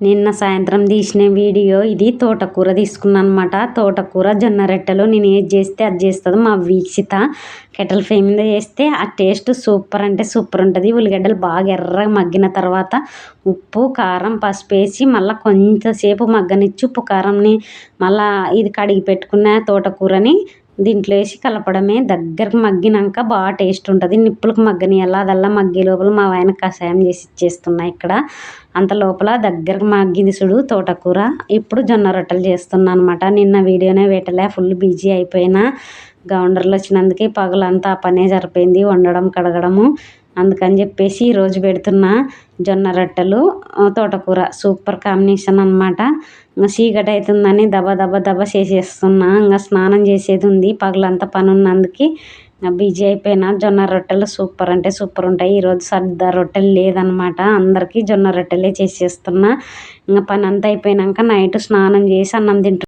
నిన్న సాయంత్రం తీసిన వీడియో ఇది. తోటకూర తీసుకున్నాను అనమాట. తోటకూర జొన్న రొట్టెలు నేను ఏది చేస్తే అది చేస్తుంది మా వీక్షిత. కెటల్ ఫ్లేమ్ మీద చేస్తే ఆ టేస్ట్ సూపర్ అంటే సూపర్ ఉంటుంది. ఉల్లిగడ్డలు బాగా ఎర్రగా మగ్గిన తర్వాత ఉప్పు కారం పసుపు వేసి మళ్ళీ కొంచెంసేపు మగ్గనిచ్చి ఉప్పు కారంని మళ్ళీ ఇది కడిగి పెట్టుకున్న తోటకూరని దీంట్లో వేసి కలపడమే. దగ్గరకు మగ్గినాక బాగా టేస్ట్ ఉంటుంది. నిప్పులకు మగ్గనియాల అదల్లా మగ్గే లోపల మా ఆయన కషాయం చేసి ఇచ్చేస్తున్నా. ఇక్కడ అంత లోపల దగ్గరకు మగ్గింది చూడు తోటకూర. ఇప్పుడు జొన్న రొట్టెలు చేస్తున్నా అనమాట. నిన్న వీడియోనే పెట్టలే, ఫుల్ బిజీ అయిపోయినా. గౌండర్లు వచ్చినందుకే పగలంతా ఆ పనే సరిపోయింది, వండడం కడగడము. అందుకని చెప్పేసి ఈరోజు పెడుతున్నా జొన్న రొట్టెలు తోటకూర. సూపర్ కాంబినేషన్ అనమాట. ఇంకా చీకటి అవుతుందని దబ చేసేస్తున్నా. ఇంకా స్నానం చేసేది ఉంది, పగలంతా పని ఉన్నందుకు బిజీ అయిపోయినా. జొన్న రొట్టెలు సూపర్ అంటే సూపర్ ఉంటాయి. ఈరోజు సద్ద రొట్టెలు లేదనమాట, అందరికీ జొన్న రొట్టెలే చేసేస్తున్నా. ఇంకా పని అంతా అయిపోయాక నైట్ స్నానం చేసి అన్నం తింటున్నా.